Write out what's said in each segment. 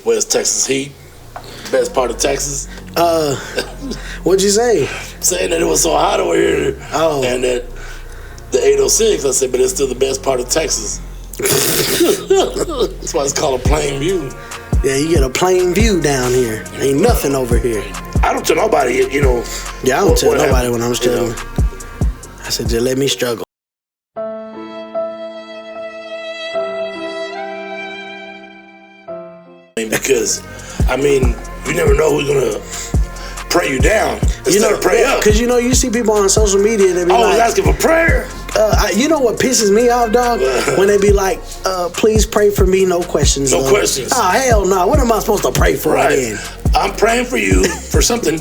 West Texas heat. Best part of Texas. What'd you say? Saying that it was so hot over here. Oh. And that the 806, I said, but it's still the best part of Texas. That's why it's called a plain view. Yeah, you get a plain view down here. Ain't nothing over here. I don't tell nobody, you know. Yeah, I don't tell nobody happened, when I'm struggling. I said, just let me struggle. Because, I mean, you never know who's going to pray you down instead of pray up. Because, you see people on social media, they be like, asking for prayer? You know what pisses me off, dog? When they be like, please pray for me, no questions. No questions. Oh, hell no. What am I supposed to pray for again? I'm praying for you for something,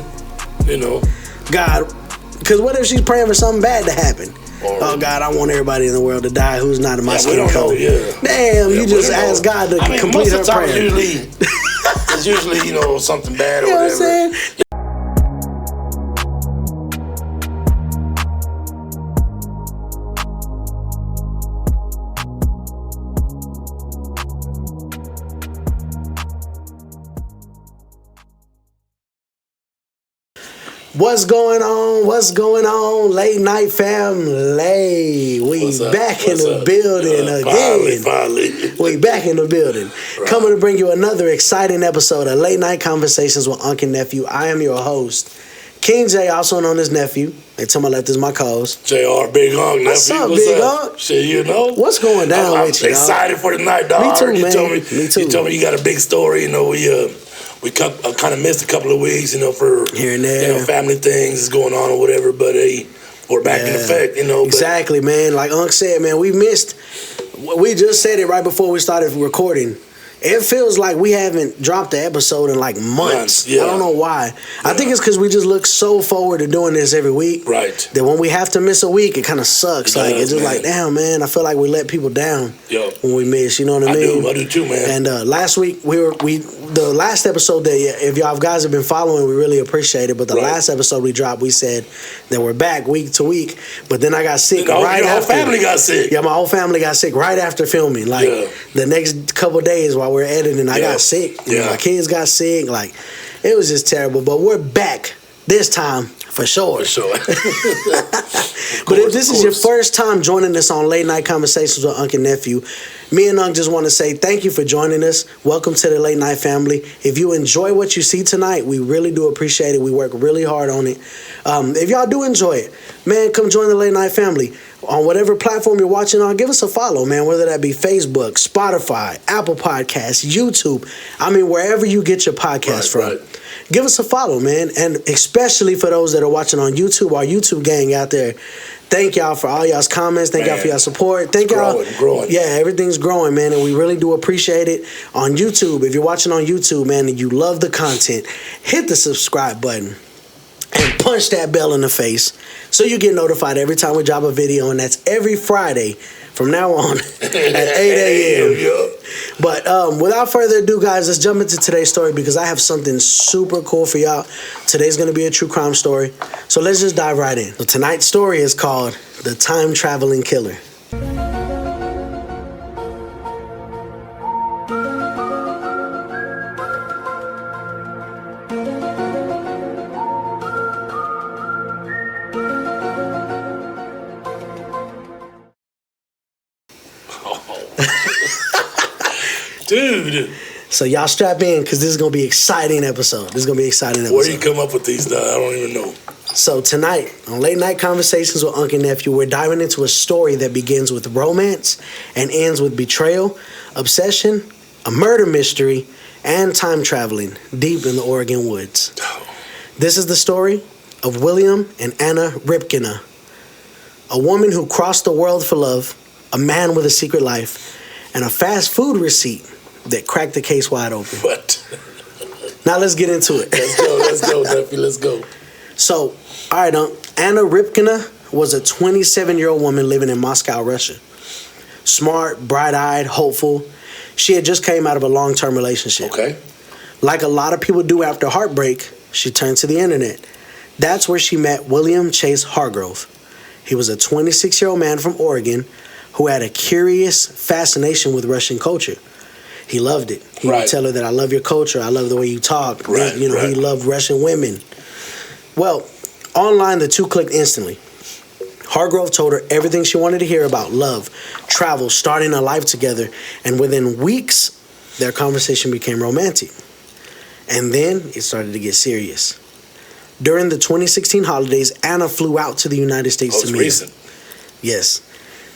God, because what if she's praying for something bad to happen? Oh, God, I want everybody in the world to die who's not in my skin color. Damn, you just asked God to complete her prayer. It's usually, something bad or you know whatever. What I'm saying? What's going on? What's going on? Late night family. We back in the building again. Finally. We back in the building. Right. Coming to bring you another exciting episode of Late Night Conversations with Unc and Nephew. I am your host, King J, also known as Nephew. They tell me this is my cause. JR, Big Unc, Nephew. What's up, Big Unc? Shit, What's going down with you, I'm excited for the night, dog. Me too, man. Me too. You told me you got a big story. We kind of missed a couple of weeks, for here and there, family things is going on or whatever. But we're back in effect, Exactly, man. Like Unc said, man, we missed. We just said it right before we started recording. It feels like we haven't dropped the episode in months. Yeah. I don't know why. Yeah. I think it's because we just look so forward to doing this every week. Right. That when we have to miss a week, it kind of sucks. It's just like, damn, man, I feel like we let people down when we miss. You know what I mean? I do too, man. And last week the last episode that if y'all guys have been following, we really appreciate it. But the last episode we dropped, we said that we're back week to week. But then I got sick right after. Your whole family got sick. Yeah, my whole family got sick right after filming. The next couple of days while we're editing, I got sick. My kids got sick. It was just terrible. But we're back this time for sure. For sure. But if this is your first time joining us on Late Night Conversations with Unc and Nephew, me and Unc just want to say thank you for joining us. Welcome to the Late Night family. If you enjoy what you see tonight, we really do appreciate it. We work really hard on it. If y'all do enjoy it, man, come join the Late Night family. On whatever platform you're watching on, give us a follow, man, whether that be Facebook, Spotify, Apple Podcasts, YouTube. I mean, wherever you get your podcast from. Right. Give us a follow, man. And especially for those that are watching on YouTube, our YouTube gang out there, thank y'all for all y'all's comments. Thank y'all for your support. Thank y'all. Growing. Yeah, everything's growing, man, and we really do appreciate it. On YouTube, if you're watching on YouTube, man, and you love the content, hit the subscribe button and punch that bell in the face so you get notified every time we drop a video, and that's every Friday from now on at 8 a.m. But without further ado, guys, let's jump into today's story because I have something super cool for y'all. Today's going to be a true crime story, so let's just dive right in. So tonight's story is called The Time Traveling Killer. Dude. So y'all strap in because this is going to be an exciting episode. Where do you come up with these stuff? I don't even know. So tonight, on Late Night Conversations with Unc and Nephew, we're diving into a story that begins with romance and ends with betrayal, obsession, a murder mystery, and time traveling deep in the Oregon woods. This is the story of William and Anna Ripkina, a woman who crossed the world for love, a man with a secret life, and a fast food receipt that cracked the case wide open. What? Now let's get into it. Let's go, Nephew, let's go. So, all right, Anna Ripkina was a 27-year-old woman living in Moscow, Russia. Smart, bright-eyed, hopeful. She had just came out of a long-term relationship. Okay. Like a lot of people do after heartbreak, she turned to the internet. That's where she met William Chase Hargrove. He was a 26-year-old man from Oregon who had a curious fascination with Russian culture. he loved it. He would tell her that I love your culture, I love the way you talk. He loved Russian women. Well, online, the two clicked instantly. Hargrove told her everything she wanted to hear about love, travel, starting a life together, and within weeks, their conversation became romantic. And then it started to get serious. During the 2016 holidays, Anna flew out to the United States to meet recent. him. Yes.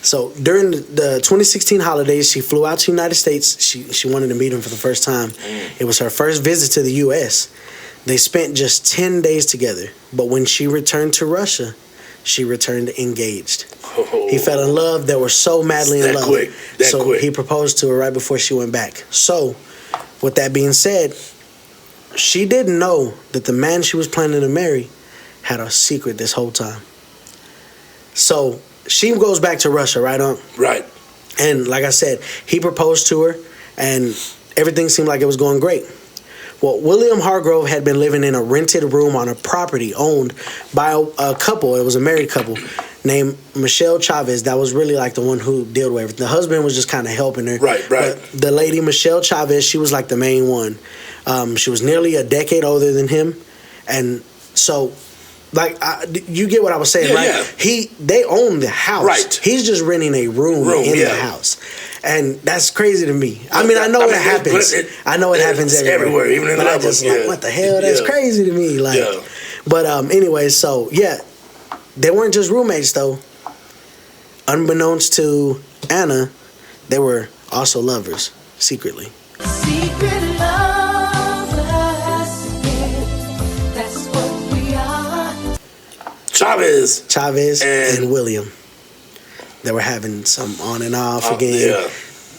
So during the 2016 holidays, she flew out to the United States. She wanted to meet him for the first time. It was her first visit to the U.S. They spent just 10 days together. But when she returned to Russia, she returned engaged. Oh. He fell in love. They were so madly in love. Quick. He proposed to her right before she went back. So, with that being said, she didn't know that the man she was planning to marry had a secret this whole time. So, she goes back to Russia, right, Right. And like I said, he proposed to her, and everything seemed like it was going great. Well, William Hargrove had been living in a rented room on a property owned by a couple. It was a married couple named Michelle Chavez. That was really like the one who dealt with everything. The husband was just kind of helping her. Right. But the lady, Michelle Chavez, she was like the main one. She was nearly a decade older than him. And so, you get what I was saying, right? Yeah. They own the house. Right. He's just renting a room in the house. And that's crazy to me. I mean, I know it happens. I know it happens everywhere. Even in the I just like, what the hell? That's crazy to me. But anyway, so yeah, they weren't just roommates though. Unbeknownst to Anna, they were also lovers secretly. Secret lovers, that's what we are. Chavez and William. They were having some on and off again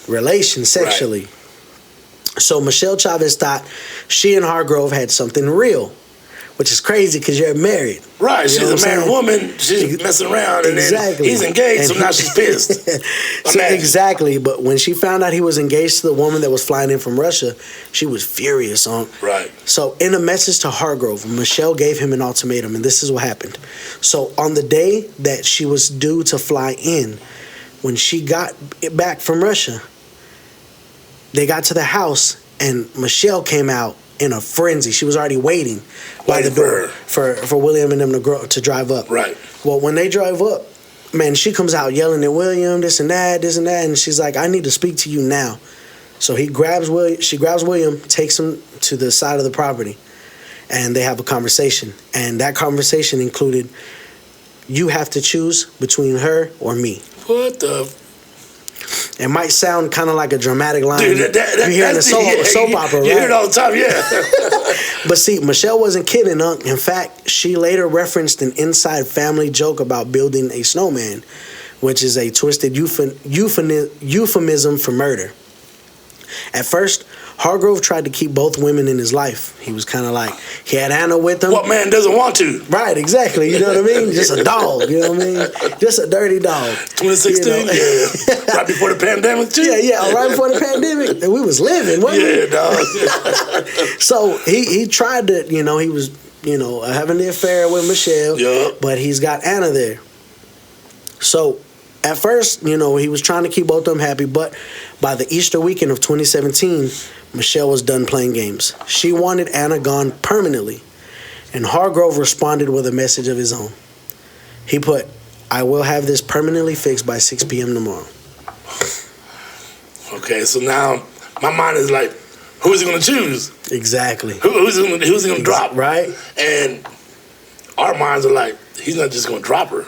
relations sexually. Right. So Michelle Chavez thought she and Hargrove had something real, which is crazy because you're married. Right, she's a married woman. She's messing around, and then he's engaged, so now she's pissed. Exactly, but when she found out he was engaged to the woman that was flying in from Russia, she was furious. Right. So in a message to Hargrove, Michelle gave him an ultimatum, and this is what happened. So on the day that she was due to fly in, when she got back from Russia, they got to the house, and Michelle came out in a frenzy. She was already waiting by the door for William and them to drive up. Right. Well, when they drive up, man, she comes out yelling at William, this and that, and she's like, I need to speak to you now. So she grabs William, takes him to the side of the property, and they have a conversation. And that conversation included, you have to choose between her or me. What the? It might sound kind of like a dramatic line. Dude, you hear in a soap opera, right? You hear it all the time, yeah. But see, Michelle wasn't kidding, Unc. In fact, she later referenced an inside family joke about building a snowman, which is a twisted euphemism for murder. At first, Hargrove tried to keep both women in his life. He was kind of like, he had Anna with him. What man doesn't want to? Right, exactly. You know what I mean? Just a dog, you know what I mean? Just a dirty dog. 2016, yeah. Right before the pandemic, too. Yeah, right before the pandemic. We was living, wasn't we? Yeah, dog. So he tried to, he was, having the affair with Michelle, but he's got Anna there. So at first, he was trying to keep both of them happy, but by the Easter weekend of 2017, Michelle was done playing games. She wanted Anna gone permanently, and Hargrove responded with a message of his own. He put, I will have this permanently fixed by 6 p.m. tomorrow. Okay, so now my mind is like, who is he going to choose? Exactly. Who's he going to drop? Right. And our minds are like, he's not just going to drop her.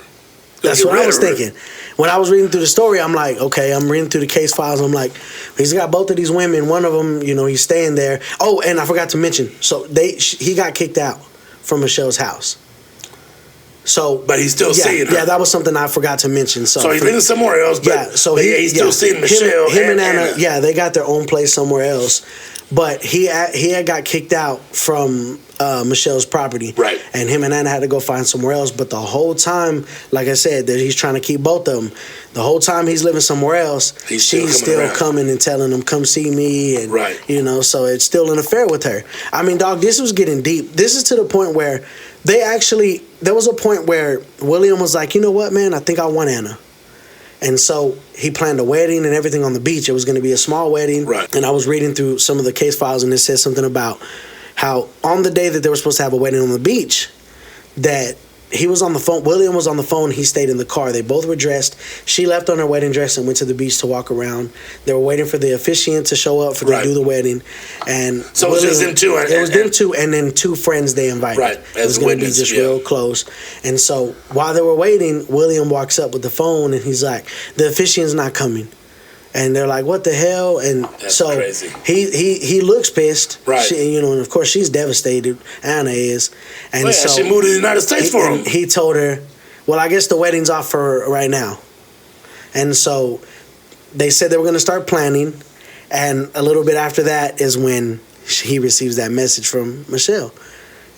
That's what I was thinking. When I was reading through the story, I'm like, okay, I'm reading through the case files. I'm like, he's got both of these women. One of them, he's staying there. Oh, and I forgot to mention. So he got kicked out from Michelle's house. So, but he's still seeing her. Yeah, that was something I forgot to mention. So he's living somewhere else. But he's still seeing Michelle. Him and Anna. Yeah, they got their own place somewhere else. But he had got kicked out from Michelle's property. Right. And him and Anna had to go find somewhere else. But the whole time, like I said, that he's trying to keep both of them. The whole time he's living somewhere else, she's still coming and telling him, come see me. And, so it's still an affair with her. I mean, dog, this was getting deep. This is to the point where there was a point where William was like, you know what, man, I think I want Anna. And so he planned a wedding and everything on the beach. It was going to be a small wedding. Right. And I was reading through some of the case files, and it said something about how on the day that they were supposed to have a wedding on the beach, that he was on the phone. William was on the phone. He stayed in the car. They both were dressed. She left on her wedding dress and went to the beach to walk around. They were waiting for the officiant to show up for them to do the wedding. And so William, it was just them two. It was them two, and then two friends they invited. Right. It was going to be just real close. And so while they were waiting, William walks up with the phone, and he's like, "The officiant's not coming." And they're like, "What the hell?" And that's so crazy. He looks pissed. Right. She, and of course she's devastated. Anna is. And so she moved to the United States for him. He told her, "Well, I guess the wedding's off for right now." And so they said they were going to start planning. And a little bit after that is when he receives that message from Michelle.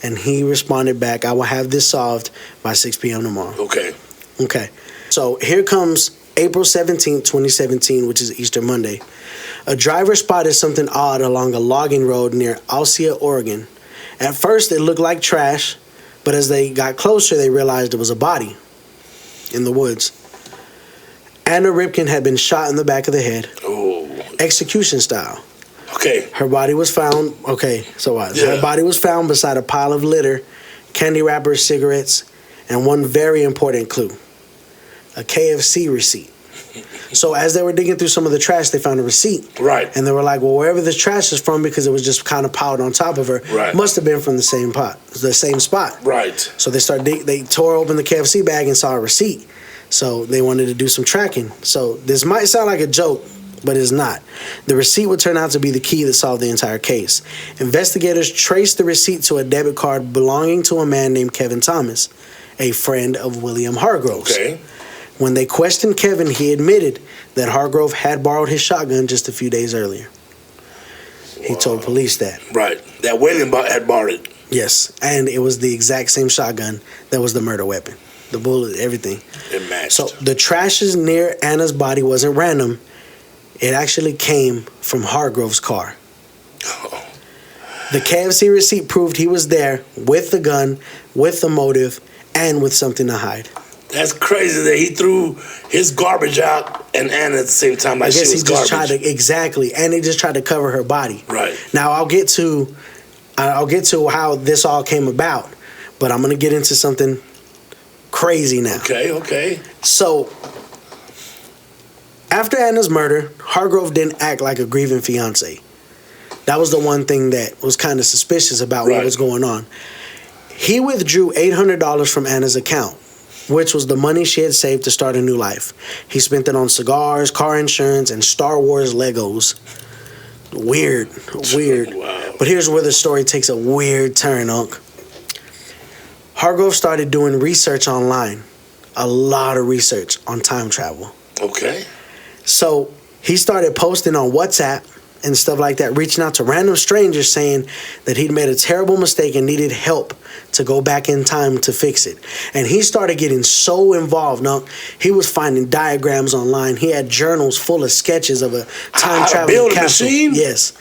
And he responded back, "I will have this solved by 6 p.m. tomorrow." Okay. So here comes April 17th, 2017, which is Easter Monday. A driver spotted something odd along a logging road near Alcia, Oregon. At first, it looked like trash, but as they got closer, they realized it was a body in the woods. Anna Ripken had been shot in the back of the head. Oh. Execution style. Okay. Her body was found. Okay, so what? Yeah. Her body was found beside a pile of litter, candy wrappers, cigarettes, and one very important clue: a KFC receipt. So as they were digging through some of the trash, they found a receipt. Right. And they were like, "Well, wherever this trash is from," because it was just kind of piled on top of her, must have been from the same spot. Right. So they tore open the KFC bag and saw a receipt. So they wanted to do some tracking. So this might sound like a joke, but it's not. The receipt would turn out to be the key that solved the entire case. Investigators traced the receipt to a debit card belonging to a man named Kevin Thomas, a friend of William Hargrove's. Okay. When they questioned Kevin, he admitted that Hargrove had borrowed his shotgun just a few days earlier. He told police that. Right. That William had borrowed it. Yes. And it was the exact same shotgun that was the murder weapon. The bullet, everything. It matched. So the trashes near Anna's body wasn't random. It actually came from Hargrove's car. Oh. The KFC receipt proved he was there with the gun, with the motive, and with something to hide. That's crazy that he threw his garbage out and Anna at the same time like she was garbage. Exactly, and he just tried to cover her body. Right. Now I'll get to how this all came about, but I'm gonna get into something crazy now. Okay. So after Anna's murder, Hargrove didn't act like a grieving fiance. That was the one thing that was kind of suspicious about what was going on. He withdrew $800 from Anna's account, which was the money she had saved to start a new life. He spent it on cigars, car insurance, and Star Wars Legos. Weird. Wow. But here's where the story takes a weird turn, Unc. Hargrove started doing research online. A lot of research on time travel. Okay. So he started posting on WhatsApp and stuff like that, reaching out to random strangers saying that he'd made a terrible mistake and needed help to go back in time to fix it. And he started getting so involved. Now, he was finding diagrams online. He had journals full of sketches of a time traveling capsule. Machine? Yes.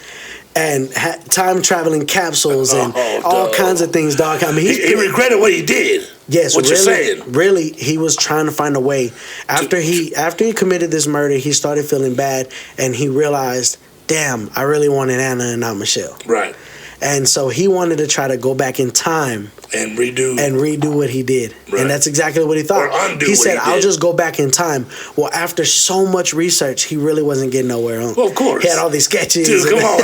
And time traveling capsules and all kinds of things, dog. I mean, he regretted what he did. Yes, what you're saying. Really, he was trying to find a way. After he committed this murder, he started feeling bad, and he realized, damn, I really wanted Anna and not Michelle. Right. And so he wanted to try to go back in time and redo what he did. Right. And that's exactly what he thought. Or undo he what said, he I'll did. just go back in time. Well, after so much research, he really wasn't getting nowhere. Well, of course. He had all these sketches. Dude, come on.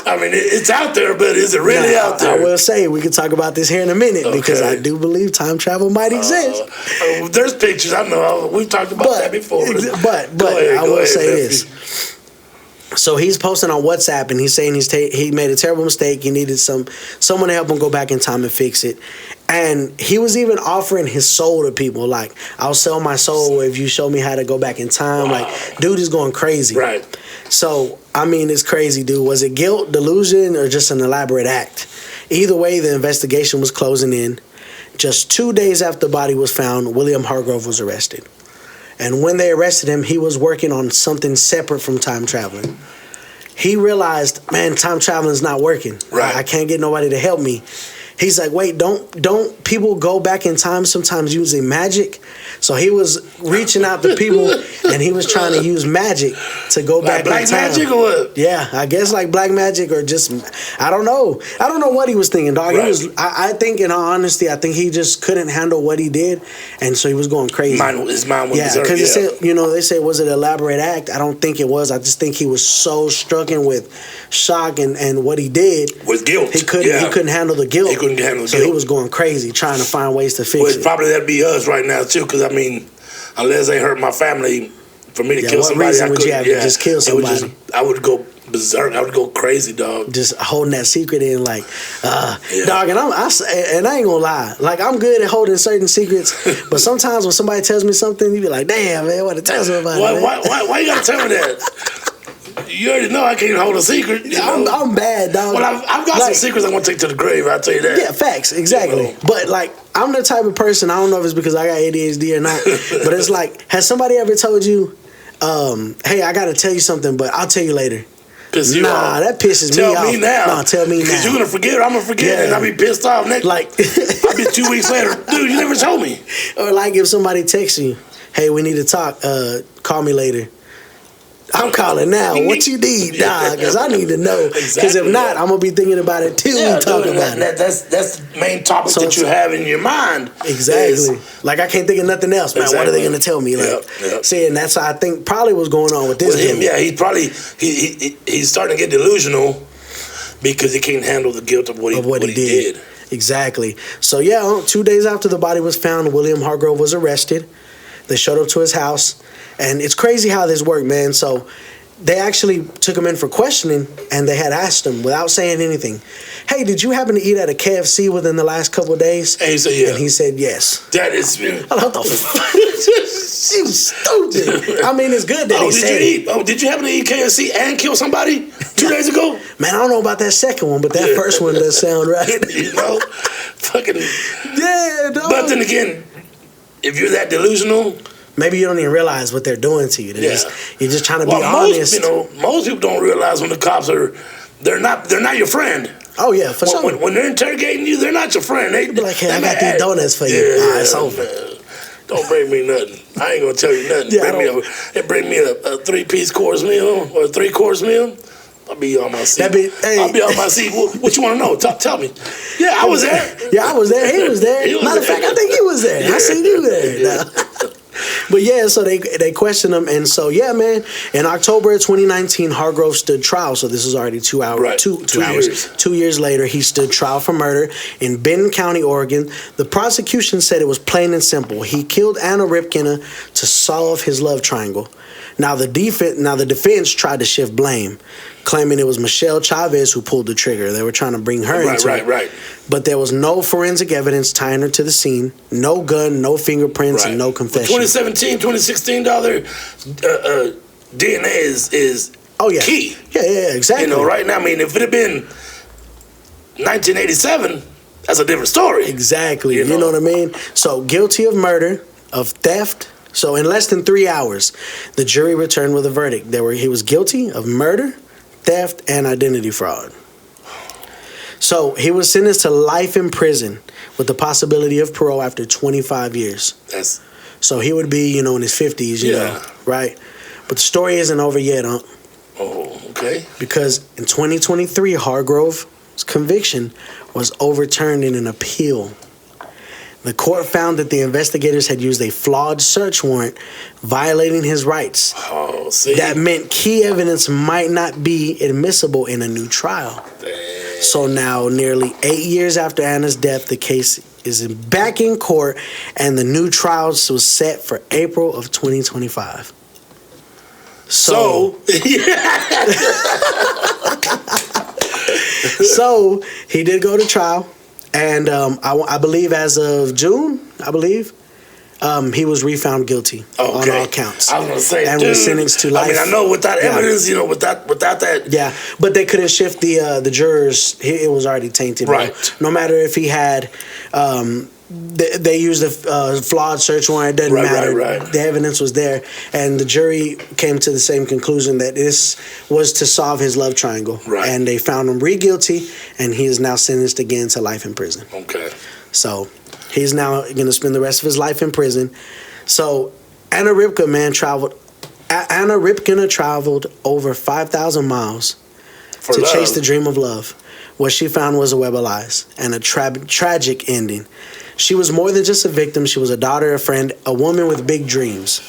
I mean, it's out there, but is it really out there? I will say, we can talk about this here in a minute because I do believe time travel might exist. There's pictures. I know. We've talked about that before. But I will say this. So he's posting on WhatsApp and he's saying he made a terrible mistake. He needed someone to help him go back in time and fix it. And he was even offering his soul to people. Like, I'll sell my soul if you show me how to go back in time. Wow. Like, dude is going crazy. Right. So, I mean, it's crazy, dude. Was it guilt, delusion, or just an elaborate act? Either way, the investigation was closing in. Just 2 days after the body was found, William Hargrove was arrested. And when they arrested him, he was working on something separate from time traveling. He realized, man, time traveling is not working. Right. I can't get nobody to help me. He's like, wait, don't people go back in time sometimes using magic? So he was reaching out to people, and he was trying to use magic to go back Black in time. magic or what? Yeah, I guess like black magic or just I don't know. I don't know what he was thinking, dog. Right. He was. I think, in all honesty, I think he just couldn't handle what he did, and so he was going crazy. His mind was Yeah, because they say was it an elaborate act? I don't think it was. I just think he was so stricken with shock and what he did with guilt. He couldn't handle the guilt. He couldn't handle the so guilt. he was going crazy trying to find ways to fix it. Probably that'd be us right now too, because I mean, unless they hurt my family, for me to kill somebody, reason would you have to just kill somebody? I would go berserk. I would go crazy, dog. Just holding that secret in, like, dog. And I ain't gonna lie, like I'm good at holding certain secrets, but sometimes when somebody tells me something, you be like, damn, man, what to tell me about it? Why you gotta tell me that? You already know I can't hold a secret. I'm bad, dog. Well, I've got some secrets I'm gonna take to the grave. I'll tell you that. Yeah, facts, exactly. You know? But like, I'm the type of person. I don't know if it's because I got ADHD or not, but it's like, has somebody ever told you, "Hey, I gotta tell you something, but I'll tell you later"? That pisses me off. Tell me now. Nah, tell me now. Because you're gonna forget, or I'm gonna forget, and I'll be pissed off next. Like, I'll be 2 weeks later, dude. You never told me. Or like if somebody texts you, "Hey, we need to talk. Call me later." I'm calling now. What you need, dog? Because I need to know. Because if not, I'm gonna be thinking about it till we talk about it. That's the main topic that you have in your mind. Exactly. Like I can't think of nothing else, man. What are they gonna tell me? Like, see, and that's I think probably what's going on with this. With him, yeah, he's probably he's starting to get delusional because he can't handle the guilt of what he did. Exactly. So yeah, 2 days after the body was found, William Hargrove was arrested. They showed up to his house. And it's crazy how this worked, man. So they actually took him in for questioning, and they had asked him without saying anything, "Hey, did you happen to eat at a KFC within the last couple of days?" And he said, "Yeah." And he said, "Yes." That is... What the fuck? He was stupid. I mean, it's good that he said it. Did you happen to eat KFC and kill somebody 2 days ago? Man, I don't know about that second one, but that first one does sound right. You know? Fucking... Yeah, dog. But then again, if you're that delusional... Maybe you don't even realize what they're doing to you. You're just trying to be honest. Most people don't realize when the cops they're not your friend. Oh yeah, for sure. When they're interrogating you, they're not your friend. They be like, "Hey, I got these donuts for you." It's over. Don't bring me nothing. I ain't gonna tell you nothing. Bring me a 3-piece course meal or a 3-course meal. I'll be on my seat. I'll be on my seat. What you want to know? Tell me. Yeah, I was there. Yeah, I was there. He was there. Matter of fact, I think he was there. I seen you there. But yeah, so they questioned him, and so yeah, man. In October of 2019, Hargrove stood trial. So this is already 2 hours. Right. 2 hours. 2 years later, he stood trial for murder in Benton County, Oregon. The prosecution said it was plain and simple. He killed Anna Ripkina to solve his love triangle. Now the defense tried to shift blame, claiming it was Michelle Chavez who pulled the trigger. They were trying to bring her into it. Right. But there was no forensic evidence tying her to the scene, no gun, no fingerprints, and no confession. 2017, 2016 DNA is key. Yeah, exactly. You know, right now, I mean, if it had been 1987, that's a different story. Exactly. You know what I mean? So guilty of murder, of theft. So in less than 3 hours, the jury returned with a verdict. He was guilty of murder, theft, and identity fraud. So he was sentenced to life in prison with the possibility of parole after 25 years. So he would be, in his 50s, you know, right? But the story isn't over yet, huh? Oh, okay. Because in 2023, Hargrove's conviction was overturned in an appeal. The court found that the investigators had used a flawed search warrant, violating his rights. Oh, see? That meant key evidence might not be admissible in a new trial. Damn. So now, nearly 8 years after Anna's death, the case is back in court, and the new trial was set for April of 2025. So he did go to trial. And I believe as of June, he was refound guilty on all counts. I was going to say, and was sentenced to life. I mean, I know without evidence, without that. Yeah, but they couldn't shift the jurors. It was already tainted. Right. No matter if he had, they used a flawed search warrant. It doesn't matter. Right. The evidence was there, and the jury came to the same conclusion that this was to solve his love triangle. Right. And they found him re-guilty, and he is now sentenced again to life in prison. Okay. So he's now going to spend the rest of his life in prison. So Anna Ripkina traveled over 5,000 miles to chase the dream of love. What she found was a web of lies and a tragic ending. She was more than just a victim. She was a daughter, a friend, a woman with big dreams.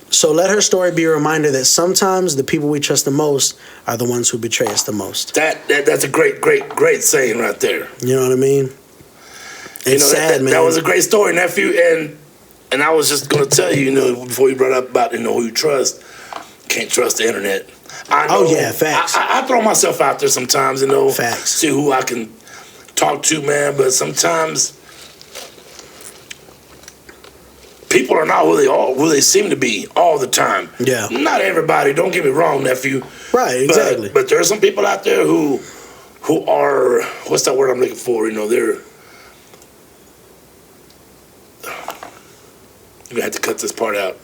So let her story be a reminder that sometimes the people we trust the most are the ones who betray us the most. That's a great saying right there. You know what I mean? It's sad, man. That was a great story, nephew. And I was just going to tell you, before you brought up about, who you trust, can't trust the internet. I know, facts. I throw myself out there sometimes, facts. See who I can talk to, man. But sometimes people are not who they seem to be all the time. Yeah. Not everybody, don't get me wrong, nephew. Right, exactly. But there are some people out there who are, what's that word I'm looking for? They're, you're gonna have to cut this part out.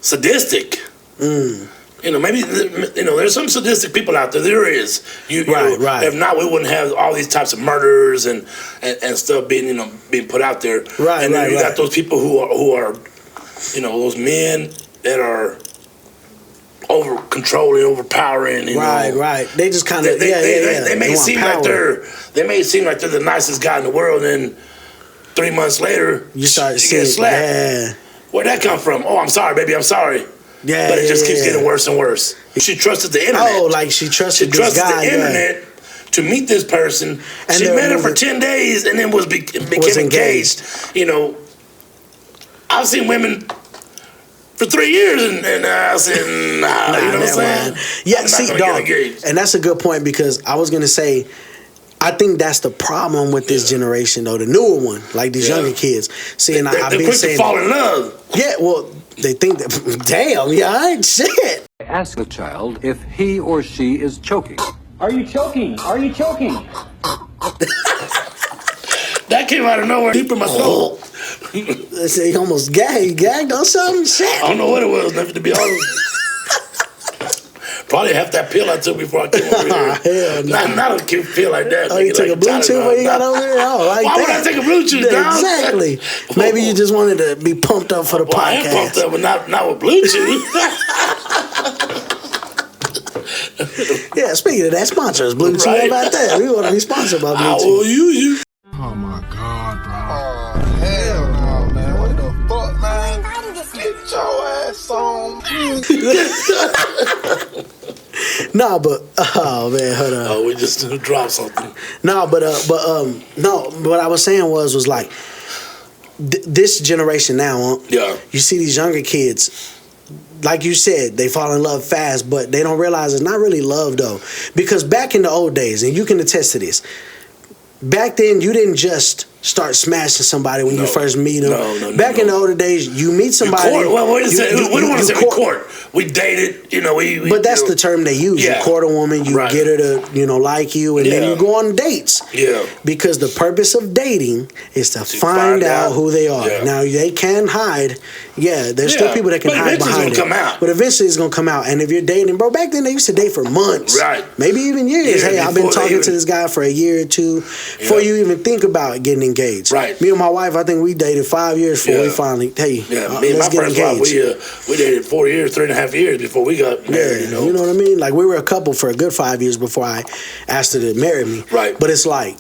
Sadistic. Maybe there's some sadistic people out there. There is. Right. If not, we wouldn't have all these types of murders and stuff being put out there. Right. And then you got those people who are those men that are over controlling, overpowering. Right. They just kind of they may seem like they're the nicest guy in the world, and 3 months later you start get slapped. Yeah. Where'd that come from? Oh, I'm sorry, baby. I'm sorry. Yeah, but it just keeps getting worse and worse. She trusted the internet. Oh, like she trusted this guy, the internet to meet this person. And she met her for 10 days and then became engaged. I've seen women for 3 years and I said, nah, you know what I'm saying? Yeah, see, dog, and that's a good point because I was going to say, I think that's the problem with this generation, though, the newer one, like these younger kids. See, and I've been saying, to fall in love. Yeah, well, they think that, damn, I ain't shit. Ask the child if he or she is choking. Are you choking? Are you choking? That came out of nowhere, deep in my soul. They say he almost gagged on something. Shit. I don't know what it was, nothing to be honest. Probably half that pill I took before I came over here. Hell no. Not a cute pill like that. Oh, you took a blue chew when you got over here? Oh, like Why would I take a blue chew, dog? Exactly. Maybe you just wanted to be pumped up for the podcast. I am pumped up, but not with blue chew. Yeah, speaking of that, sponsor us, Blue Chew. How about that? We want to be sponsored by Blue Chew. I will use you. Oh my God, bro. Oh, hell no, man. What the fuck, man? Get your ass on. Nah, but oh man, hold on. Oh, we just dropped something. No, but what I was saying was like this generation now. Yeah. You see these younger kids, like you said, they fall in love fast, but they don't realize it's not really love though, because back in the old days, and you can attest to this. Back then, you didn't just start smashing somebody when you first meet them. No. Back in the older days, you meet somebody. We don't want to say we court. We dated, But that's the term they use. Yeah. You court a woman, you get her to, like you, and then you go on dates. Yeah. Because the purpose of dating is to find out who they are. Yeah. Now, they can hide. Yeah, there's still people that can hide behind it. Come out. But eventually it's going to come out. And if you're dating, bro, back then they used to date for months. Right. Maybe even years. Hey, I've been talking to this guy for a year or two before you even think about getting engaged. Right. Me and my wife, I think we dated 5 years before we finally, me and my first wife, we dated 4 years, 3.5 years before we got married. You know what I mean? Like, we were a couple for a good 5 years before I asked her to marry me. Right. But it's like,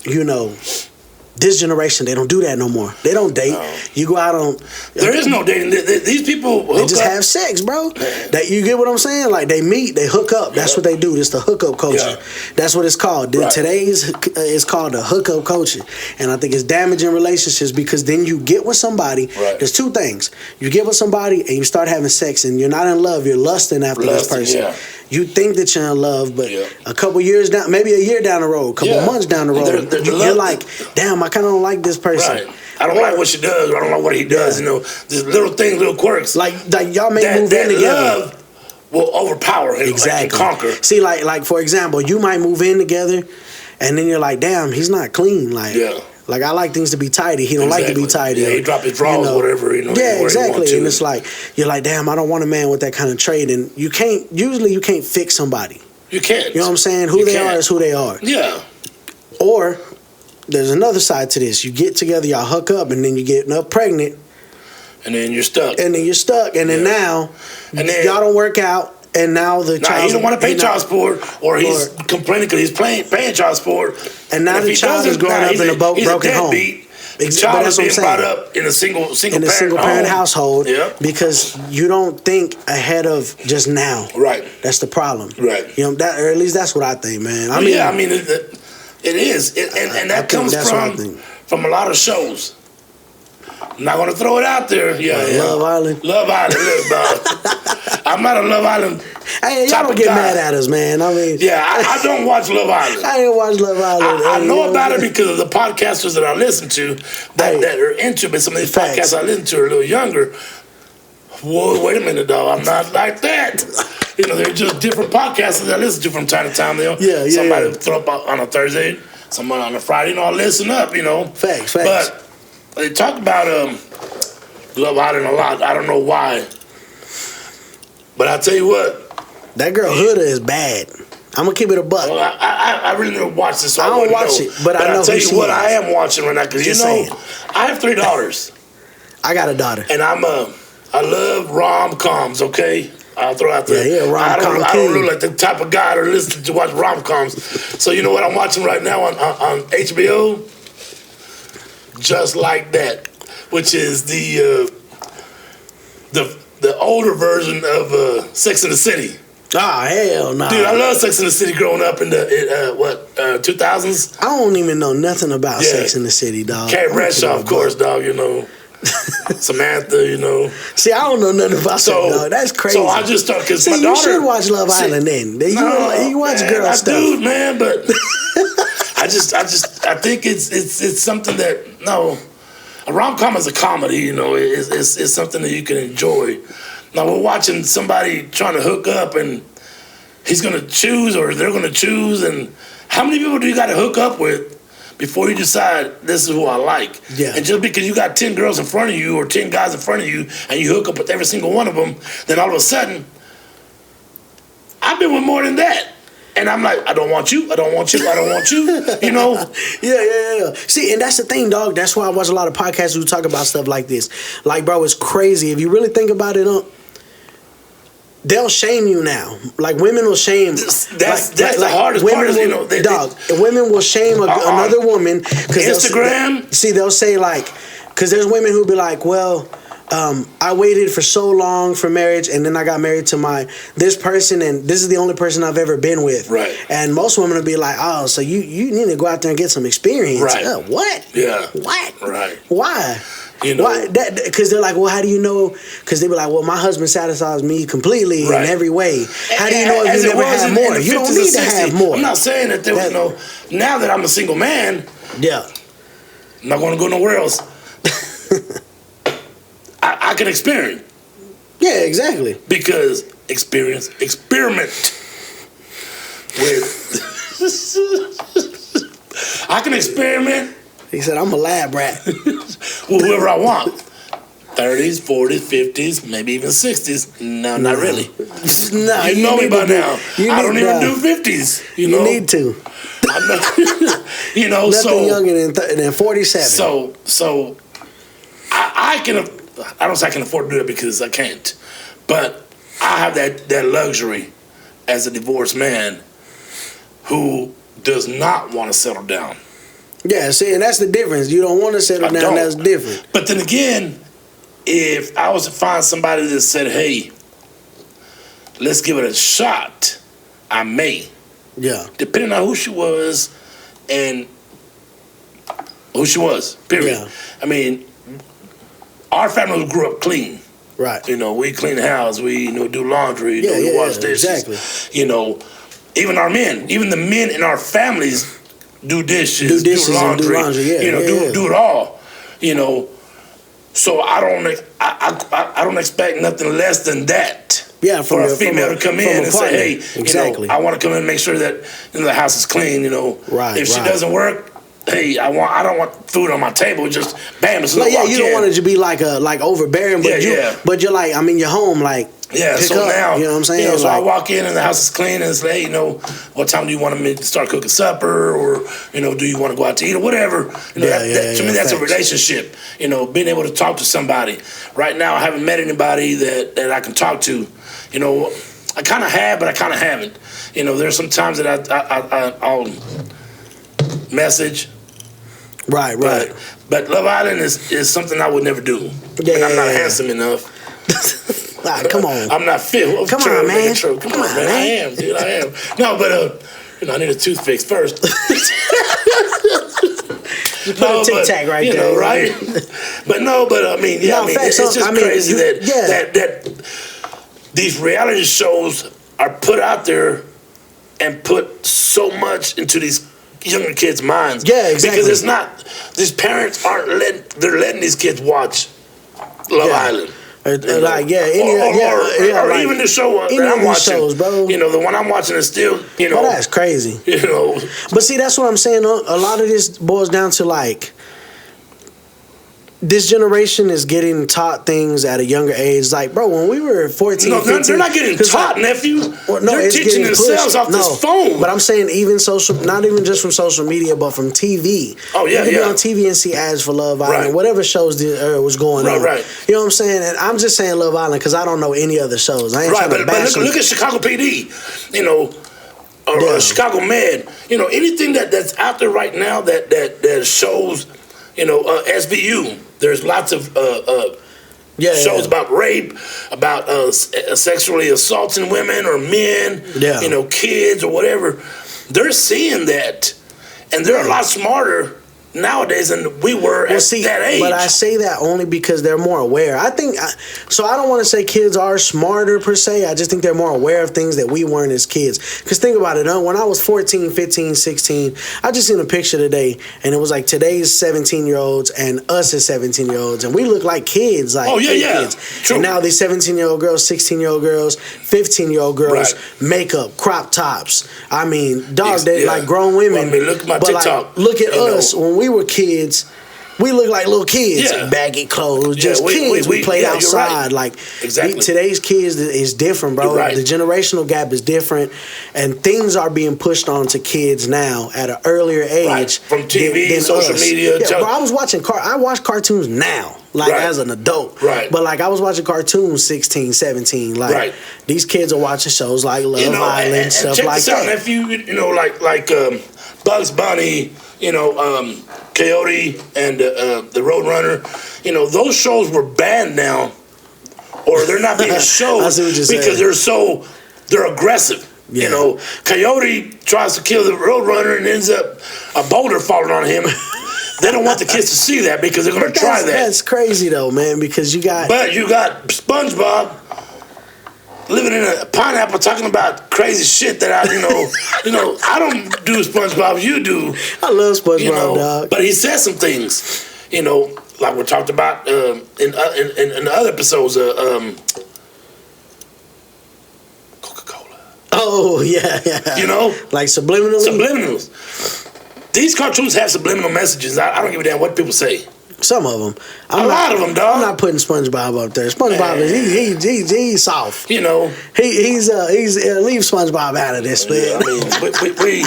this generation, they don't do that no more. They don't date. No. You go out on... There is no dating. These people they just have sex, bro. That you get what I'm saying? Like, they meet, they hook up. That's what they do. It's the hookup culture. Yeah. That's what it's called. Right. Today's it's called the hookup culture. And I think it's damaging relationships because then you get with somebody. Right. There's two things. You get with somebody and you start having sex and you're not in love. You're lusting after this person. Yeah. You think that you're in love, but a couple years down, maybe a year down the road, a couple months down the road, you're like, damn, I kind of don't like this person. Right. I don't like what she does. Or I don't like what he does. These little things, little quirks. Like y'all may move in together. Love will overpower him and conquer. See, like for example, you might move in together, and then you're like, damn, he's not clean. Like I like things to be tidy. He don't like to be tidy. Yeah, he drop his drawers, whatever. Yeah, exactly. And it's like you're like, damn, I don't want a man with that kind of trait. And you can't fix somebody. You can't. You know what I'm saying? Who they are is who they are. Yeah. Or there's another side to this. You get together, y'all hook up, and then you get up pregnant. And then you're stuck. And then now, and then y'all don't work out. And now the child, he don't want to pay child support, or he's complaining because he's paying child support. And now the child is growing up in a broken home. The child is being brought up in a single parent household, because you don't think ahead of just now. Right. That's the problem. Right. You know that, or at least that's what I think, man. I mean, it is, and that comes from a lot of shows. I'm not gonna throw it out there. Love Island. Look, dog. I'm not a Love Island. Hey, y'all don't get mad at us, man. I mean, I don't watch Love Island. I ain't watch Love Island. I know about it because of the podcasters that I listen to that are into it. But some of these podcasts I listen to are a little younger. Whoa, wait a minute, dog. I'm not like that. You know, they're just different podcasters that I listen to from time to time. You know, somebody will throw up on a Thursday, somebody on a Friday. You know, I listen up. You know, facts. But they talk about Love Island a lot. I don't know why. But I'll tell you what. That girl Huda is bad. I'm going to keep it a buck. Well, I really never watched this, so I don't watch it, but I know I'll tell you what I am watching right now. Because, I have 3 daughters. I got a daughter. And I love rom-coms, okay? I'll throw out there. I don't look like the type of guy that listens to watch rom-coms. So you know what I'm watching right now on HBO? Just Like That, which is the older version of Sex and the City. Ah, hell no. Dude, I love Sex and the City growing up in the 2000s. I don't even know nothing about Sex and the City, dog. Carrie Bradshaw, of course, dog, you know. Samantha, you know. See, I don't know nothing about that, dog. That's crazy. So I just started, because my daughter... you should watch Love Island then. You watch girl stuff. I do, man, but I think it's something that, a rom-com is a comedy, you know. It's something that you can enjoy. Now, we're watching somebody trying to hook up, and he's going to choose, or they're going to choose, and how many people do you got to hook up with before you decide this is who I like? Yeah. And just because you got 10 girls in front of you or 10 guys in front of you, and you hook up with every single one of them, then all of a sudden, I've been with more than that. And I'm like, I don't want you, I don't want you, I don't want you, you know? Yeah. See, and that's the thing, dog. That's why I watch a lot of podcasts who talk about stuff like this. Like, bro, it's crazy. If you really think about it, they'll shame you now. Like, women will shame. That's the hardest part is, women will shame another woman. Instagram? They'll say, like, because there's women who be like, well, I waited for so long for marriage, and then I got married to this person, and this is the only person I've ever been with. Right. And most women will be like, oh, so you need to go out there and get some experience. Right. What? Yeah. What? Right. Why? You know, why? Because they're like, well, how do you know? Because they be like, well, my husband satisfies me completely in every way. How do you know if you never have more? You don't need to have more. I'm not saying that there was now that I'm a single man, I'm not going to go nowhere else. I can experiment. Yeah, exactly. Because experiment with. I can experiment. He said, I'm a lab rat. With whoever I want. 30s, 40s, 50s, maybe even 60s. No, not really. No, you know me by now. I don't even do 50s. You know? need to. I'm not, you know, nothing younger than 47. So I can. I don't say I can afford to do it because I can't, but I have that luxury as a divorced man who does not want to settle down. Yeah, see, and that's the difference. You don't want to settle down. That's different. But then again, if I was to find somebody that said, "Hey, let's give it a shot," I may. Yeah. Depending on who she was and who she was. Period. Yeah. I mean, our family grew up clean. Right. You know, we clean the house. We do laundry. We wash dishes. Exactly. You know, even our men, even the men in our families do dishes, do laundry. And do laundry. Do it all. You know, so I don't expect nothing less than that. Yeah, for a female to come in and say, "Hey, exactly. I want to come in and make sure that the house is clean." You know, if she doesn't work. Hey, I don't want food on my table. Just bam, it's you don't want it to be like overbearing, but you're like, I'm in your home, like Yeah, so up, now, you know what I'm saying? So I walk in and the house is clean and it's like, what time do you want me to start cooking supper, or do you want to go out to eat or whatever? To me, that's a relationship. Being able to talk to somebody. Right now, I haven't met anybody that I can talk to. I kind of have, but I kind of haven't. There's some times that I'll message. Right. But Love Island is something I would never do. Yeah, I'm not handsome enough. Come on. I'm not fit. Come on, man. Come on, man. I am, dude. I am. No, but I need a toothpick first. You put a tic tac right there, right? But it's just crazy that these reality shows are put out there and put so much into these younger kids' minds. Yeah, exactly. Because it's not. These parents aren't letting these kids watch Love Island. Or even the show that I'm watching, shows, bro. The one I'm watching is still, Well, that's crazy. But see, that's what I'm saying. A lot of this boils down to like, this generation is getting taught things at a younger age. Like, bro, when we were 14, 15... they're not getting taught, nephew. They're teaching themselves off this phone. But I'm saying even not even just from social media, but from TV. Oh, yeah, you can be on TV and see ads for Love Island, whatever shows was going on. Right. You know what I'm saying? And I'm just saying Love Island because I don't know any other shows. I ain't trying to bash them. Look at Chicago PD, or Chicago Med. Anything that's out there right now that shows, SVU. There's lots of shows about rape, about sexually assaulting women or men, kids or whatever. They're seeing that, and they're a lot smarter nowadays than we were at that age. But I say that only because they're more aware. I don't want to say kids are smarter per se. I just think they're more aware of things that we weren't as kids. Because think about it, when I was 14, 15, 16, I just seen a picture today, and it was like today's 17-year-olds and us as 17-year-olds, and we look like kids, like kids. True. And now these 17-year-old girls, 16-year-old girls, 15-year-old girls, makeup, crop tops. I mean, they like grown women. Well, look at my TikTok. Look at us when we were kids. We look like little kids, baggy clothes, just kids. We played outside. Like today's kids is different, bro. The generational gap is different, and things are being pushed onto kids now at an earlier age from TV, than social media. Bro, I was watching I watch cartoons now, as an adult. But I was watching cartoons 16, 17. These kids are watching shows like Love Island and stuff like that. If you like Bugs Bunny. Coyote and the Roadrunner, those shows were banned now, or they're not being shown because they're aggressive. Yeah. Coyote tries to kill the Roadrunner and ends up a boulder falling on him. They don't want the kids to see that because they're going to try that. That's crazy though, man. Because you got SpongeBob living in a pineapple talking about crazy shit that I don't do SpongeBob, you do. I love SpongeBob, dog. But he says some things, like we talked about in the other episodes of Coca-Cola. Oh, yeah. Like subliminally? Subliminals. These cartoons have subliminal messages. I don't give a damn what people say. Some of them. A lot of them, dog. I'm not putting SpongeBob up there. SpongeBob he's soft. He's leave SpongeBob out of this, man. We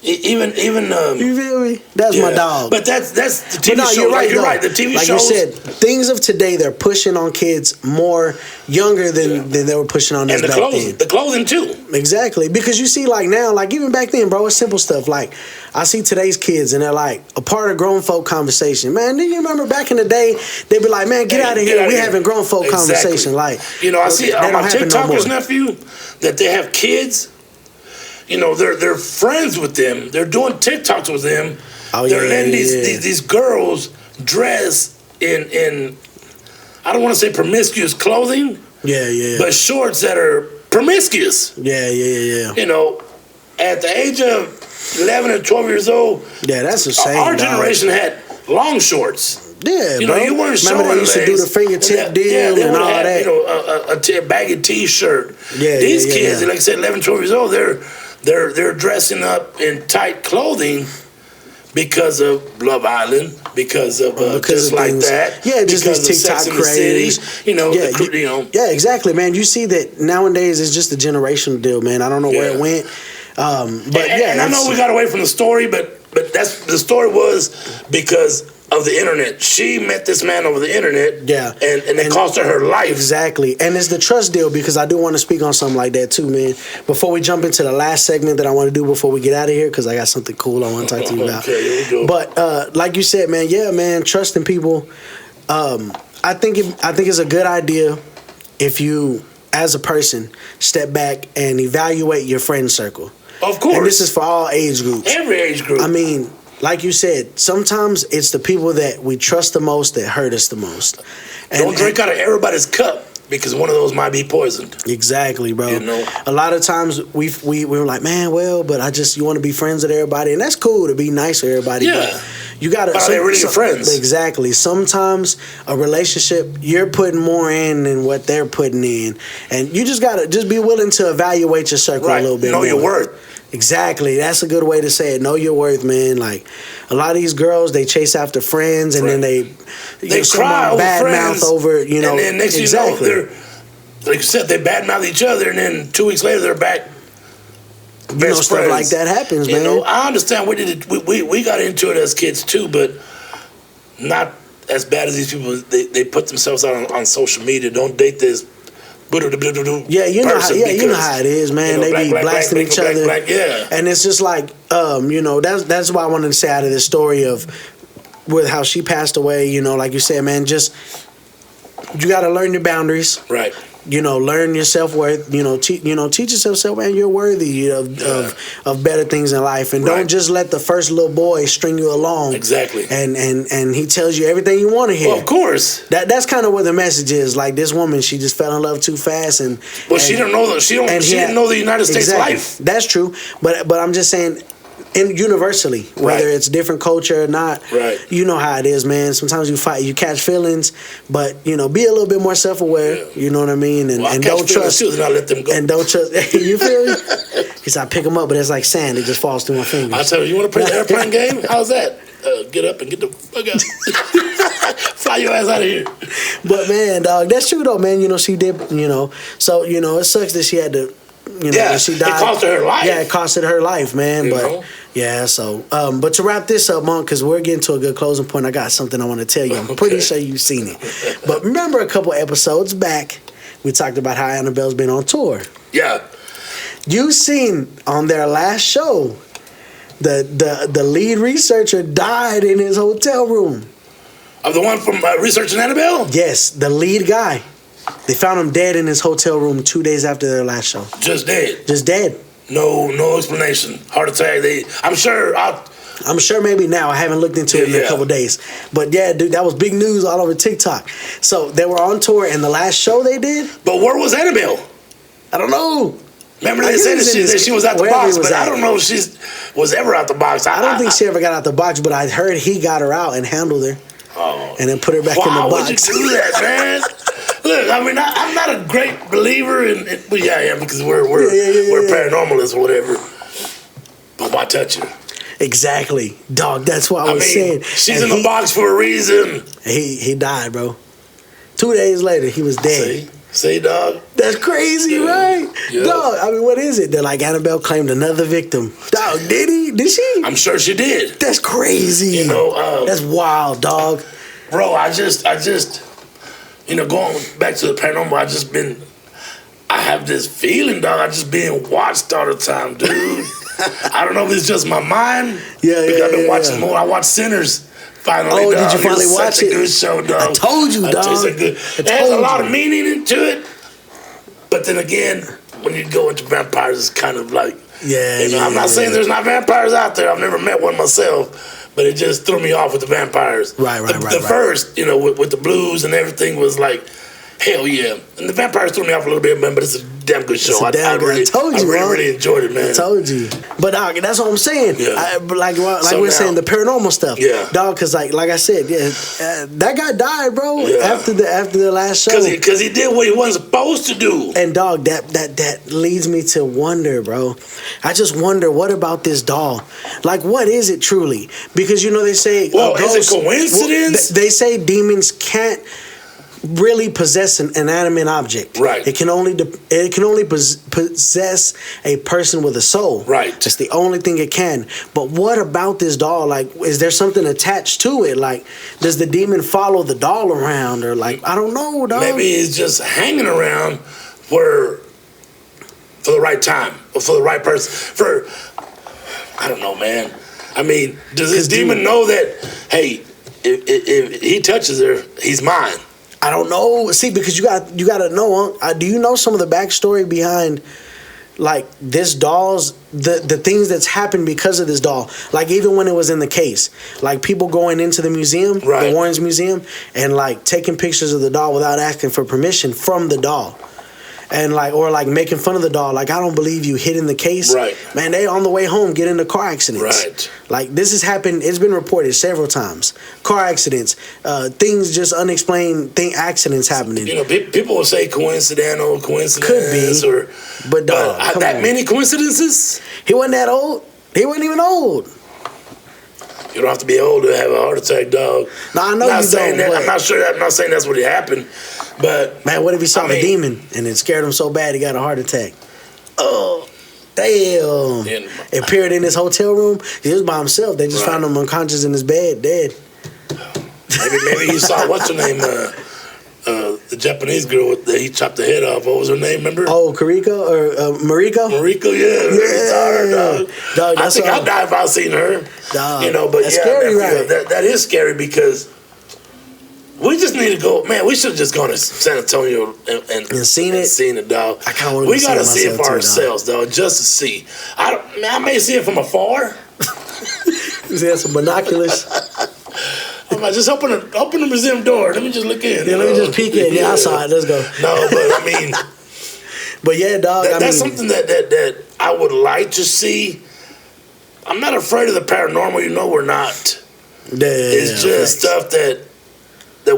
even you feel me? That's my dog. But that's the TV show. You're right. The TV shows. Like you said, things of today they're pushing on kids more younger than they were pushing on us back then. The clothing too. Exactly, because you see, now, even back then, bro, it's simple stuff. Like I see today's kids, and they're like a part of grown folk conversation. Man, do you remember back in the day? They'd be like, "Man, get out of here. We having grown folk conversation." Like, I see on my TikTokers, nephew, that they have kids. They're friends with them. They're doing TikToks with them. They're letting these girls dress in I don't want to say promiscuous clothing. Yeah. But shorts that are promiscuous. Yeah. At the age of 11 or 12 years old. Yeah, that's insane. Our generation had long shorts. Yeah, bro. You weren't showing Remember they used to do the fingertip deal and all that. A baggy T-shirt. Yeah, These kids, like I said, 11, 12 years old, they're dressing up in tight clothing, because of Love Island, because of Just Like That. Yeah, just because these TikTok craze. Yeah, exactly, man. You see that nowadays it's just a generational deal, man. I don't know where it went. And I know we got away from the story, but that's the story was because of the internet. She met this man over the internet. Yeah. And it cost her life. Exactly. And it's the trust deal, because I do want to speak on something like that too, man. Before we jump into the last segment that I want to do before we get out of here, because I got something cool I want to talk to you about. Okay, here we go. But like you said, man, trusting people. I think it's a good idea if you, as a person, step back and evaluate your friend circle. Of course. And this is for all age groups. Every age group. I mean, like you said, sometimes it's the people that we trust the most that hurt us the most. Don't drink out of everybody's cup, because one of those might be poisoned. Exactly, bro. You know? A lot of times we were like, man, but you want to be friends with everybody, and that's cool to be nice with everybody. Yeah. But you gotta. But are they really your friends? Exactly. Sometimes a relationship, you're putting more in than what they're putting in, and you just gotta be willing to evaluate your circle a little bit. Know your worth. Exactly. That's a good way to say it. Know your worth, man. Like, a lot of these girls, they chase after friends, and then they cry over bad friends, mouth over, and then next you know, they're, like you said, they badmouth each other, and then 2 weeks later they're back. Best stuff friends. like that happens, man. I understand we got into it as kids too, but not as bad as these people. They put themselves out on social media. Don't date this. Yeah, you know how it is, man. They be blasting each other, and it's just like, that's why I wanted to say out of this story of with how she passed away. Like you said, man, just you got to learn your boundaries, right? Learn your self-worth. Teach yourself, man, you're worthy of better things in life, and don't just let the first little boy string you along. Exactly. And he tells you everything you want to hear. Well, of course. That's kind of what the message is. Like, this woman, she just fell in love too fast, she didn't know she didn't know the United States life. That's true, but I'm just saying. Universally, whether it's different culture or not, you know how it is, man. Sometimes you fight, you catch feelings, but be a little bit more self-aware. Yeah. You know what I mean, and don't trust. Too, then I let them go. And don't trust. You feel me? Because I pick them up, but it's like sand; it just falls through my fingers. I tell you want to play the airplane game? How's that? Get up and get the fuck out. Fly your ass out of here. But man, dog, that's true though, man. She did. So it sucks that she had to. She died. It cost her life. Yeah, it costed her life, man. Yeah, so, but to wrap this up, Monk, because we're getting to a good closing point, I got something I want to tell you. I'm pretty sure you've seen it. But remember a couple episodes back, we talked about how Annabelle's been on tour. Yeah. You seen on their last show, the lead researcher died in his hotel room. Of the one from researching Annabelle? Yes, the lead guy. They found him dead in his hotel room 2 days after their last show. Just dead? Just dead. No explanation. Heart attack. I'm sure maybe now. I haven't looked into it in a couple days. But yeah, dude, that was big news all over TikTok. So they were on tour, and the last show they did. But where was Annabelle? I don't know. Remember they said that she was out the box, but I don't know if she was ever out the box. I don't think she ever got out the box, but I heard he got her out and handled her. Oh. And then put her back in the box. Why would you do that, man? Look, I mean, I'm not a great believer in but yeah, because we're paranormalists or whatever. But why touch her? Exactly, dog. That's what I was saying. She's in the box for a reason. He died, bro. 2 days later, he was dead. See, dog. That's crazy, right? Yeah. Dog, I mean, what is it? They're like, Annabelle claimed another victim. Dog, did he? Did she? I'm sure she did. That's crazy. That's wild, dog. Bro, I just, going back to the paranormal, I have this feeling, dog. I just being watched all the time, dude. I don't know if it's just my mind. Yeah, because I've been watching more. I watched Sinners. Finally, dog. Did you finally watch it? Such a good show, dog. I told you, dog. It has a lot of meaning into it. But then again, when you go into vampires, it's kind of like, I'm not saying there's not vampires out there. I've never met one myself. But it just threw me off with the vampires. Right. The first, with the blues and everything was like, hell yeah. And the vampires threw me off a little bit, man, but it's a damn good show. I really enjoyed it, man. I told you. But dog, that's what I'm saying. Yeah. Like we're saying, the paranormal stuff. Yeah. Dog, because like I said, that guy died, bro. Yeah. After the last show. Because he did what he wasn't supposed to do. And dog, that leads me to wonder, bro. I just wonder, what about this doll? Like, what is it truly? Because they say, well, is it coincidence? They say demons can't really possess an inanimate object. Right. It can only possess a person with a soul. Right. It's the only thing it can. But what about this doll? Like, is there something attached to it? Like, does the demon follow the doll around, or like, I don't know, dog. Maybe it's just hanging around for the right time or for the right person. I don't know, man. I mean, does this demon know that, hey, if he touches her, he's mine? I don't know. See, because you got to know. Do you know some of the backstory behind, like, this doll's the things that's happened because of this doll? Like, even when it was in the case, like, people going into the museum, right, the Warrens Museum, and like taking pictures of the doll without asking for permission from the doll. And like, or like making fun of the doll, like, I don't believe you hid in the case. Right. Man, they on the way home get into car accidents. Right. Like, this has happened, it's been reported several times. Car accidents, things, just unexplained accidents happening. People will say coincidental, coincidence. Could be. But dog, that many coincidences? He wasn't that old. He wasn't even old. You don't have to be old to have a heart attack, dog. No, I know you don't. I'm not sure. I'm not saying that's what happened, but man, what if he saw a demon and it scared him so bad he got a heart attack? Oh, damn! Yeah. It appeared in his hotel room. He was by himself. They just found him unconscious in his bed, dead. Maybe he saw what's her name, the Japanese girl that he chopped the head off. What was her name? Remember? Oh, Kariko or Mariko? Mariko, yeah. He saw her, dog. I think I'd die if I seen her. Dog, but that's scary, right? That is scary, because we just need to go. Man, we should have just gone to San Antonio and seen it, dog. I kind of want to. We gotta see it for ourselves, dog, just to see. I may see it from afar. You see, some binoculars. I'm like, just open the museum door. Let me just look in. Yeah, let me just peek in. Yeah, I saw it. Let's go. No, but I mean, but yeah, dog. That's something that I would like to see. I'm not afraid of the paranormal. We're not. It's just stuff that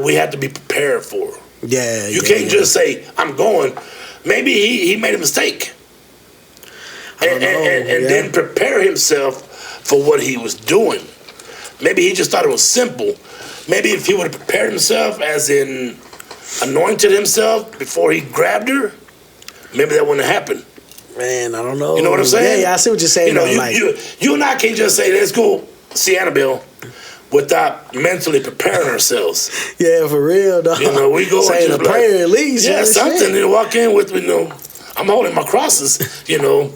we have to be prepared for. Yeah. You can't just say, I'm going. Maybe he made a mistake. And then prepare himself for what he was doing. Maybe he just thought it was simple. Maybe if he would have prepared himself, as in anointed himself before he grabbed her, maybe that wouldn't have happened. Man, I don't know. You know what I'm saying? Yeah, I see what you're saying. You and I can't just say, let's go see Annabelle without mentally preparing ourselves. Yeah, for real, dog. We go saying a prayer at least. Yeah, something. And walk in with, I'm holding my crosses, So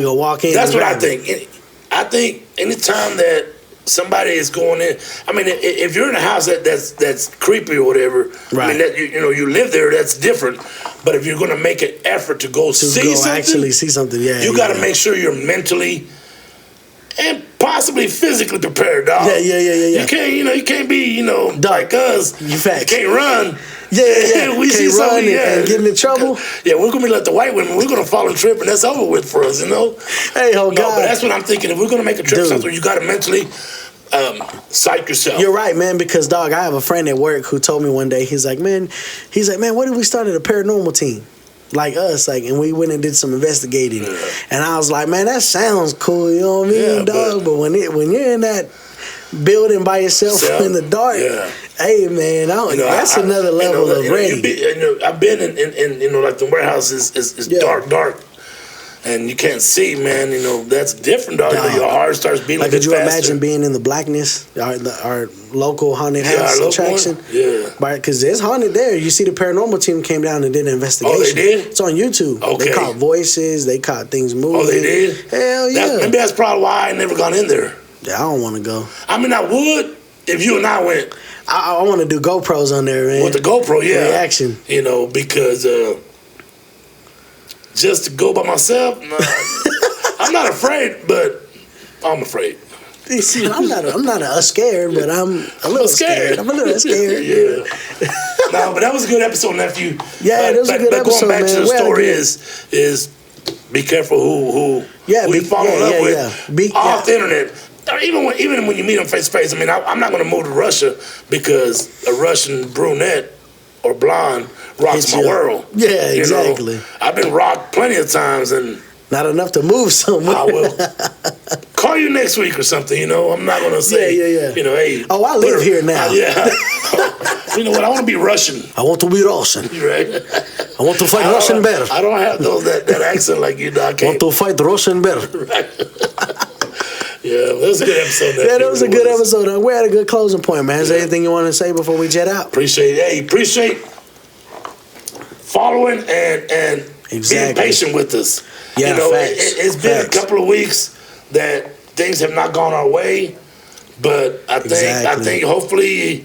go walk in. That's what I think. I think anytime that somebody is going in, I mean, if you're in a house that's creepy or whatever, right. I mean, you live there, that's different. But if you're going to make an effort to go see something, actually see something, you got to make sure you're mentally and possibly physically prepared, dog. Yeah. You can't be, like us. You facts. You can't run. Yeah. We can't see run something, and get in trouble. Yeah, we're gonna be like the white women. We're gonna fall and trip, and that's over with for us, Hey, God. But that's what I'm thinking. If we're gonna make a trip, something, you got to mentally psych yourself. You're right, man. Because dog, I have a friend at work who told me one day, he's like, man, what if we started a paranormal team? Like us, and we went and did some investigating. Yeah. And I was like, man, that sounds cool, you know what I mean, dog? But when you're in that building by yourself in the dark, hey, man, that's another level of ready. I've been in like the warehouse is dark. And you can't see, man. That's different, dog. Your heart starts beating like, a bit could you faster. imagine being in the blackness, our local haunted house attraction? Yeah. Because it's haunted there. You see, the paranormal team came down and did an investigation. Oh, they did? It's on YouTube. Okay. They caught voices. They caught things moving. Oh, they did? Hell yeah. Maybe that's probably why I never gone in there. Yeah, I don't want to go. I mean, I would if you and I went. I want to do GoPros on there, man. With the GoPro, yeah. Reaction. Because just to go by myself, nah, I'm not afraid, but I'm afraid. You see, I'm not scared, but I'm a little scared. I'm a little scared. Yeah. No, but that was a good episode, nephew. Yeah, that was a good episode, going back man. to the story is be careful who you fall in love with off the internet. Even when you meet them face to face. I mean, I'm not going to move to Russia because a Russian brunette or blonde rocks my world. Yeah, exactly. You know? I've been rocked plenty of times and not enough to move somewhere. I will call you next week or something. You know, I'm not going to say, you know, hey. Oh, I live here now. Yeah. You know what? I want to be Russian. I want to be Russian. Right. I want to fight Russian bear. I don't have that accent like you do. I want to fight Russian bear. Right. Yeah, that was a good episode. That was a good episode. We had a good closing point, man. Is there anything you want to say before we jet out? Appreciate following and being patient with us. Yeah, you know, it's been a couple of weeks that things have not gone our way, but I think hopefully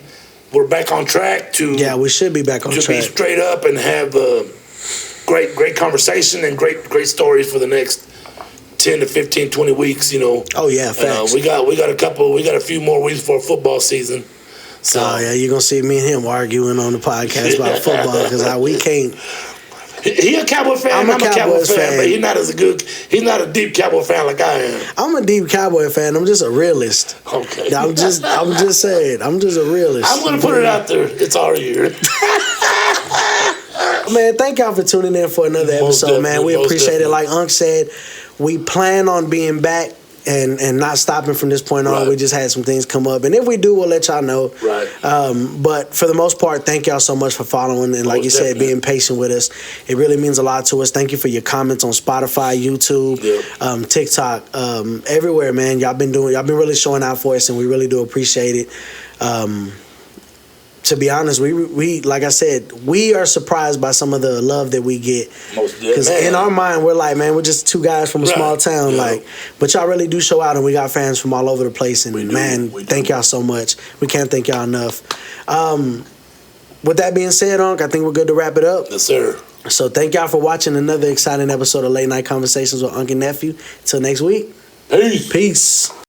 we're back on track to. Yeah, we should be back on track. To be straight up and have great conversation and great stories for the next 10 to 15, 20 weeks, you know. Oh yeah, facts. We got a few more weeks for football season. So you're gonna see me and him arguing on the podcast about football because we can't. He a Cowboy fan. I'm a Cowboy fan, but he's not a deep Cowboy fan like I am. I'm a deep Cowboy fan. I'm just a realist. Okay. I'm just saying. I'm just a realist. I'm gonna put it out there. It's our year. Man, thank y'all for tuning in for another episode, man. We appreciate it. Like Unc said, we plan on being back and not stopping from this point on. Right. We just had some things come up. And if we do, we'll let y'all know. Right. But for the most part, thank y'all so much for following and like you said, being patient with us. It really means a lot to us. Thank you for your comments on Spotify, YouTube, TikTok, everywhere, man. Y'all been really showing out for us and we really do appreciate it. To be honest, we like I said, we are surprised by some of the love that we get. Because in our mind, we're like, man, we're just two guys from a small town. Like, but y'all really do show out, and we got fans from all over the place. And thank y'all so much. We can't thank y'all enough. With that being said, Unc, I think we're good to wrap it up. Yes, sir. So thank y'all for watching another exciting episode of Late Night Conversations with Unc and Nephew. Till next week. Peace. Peace.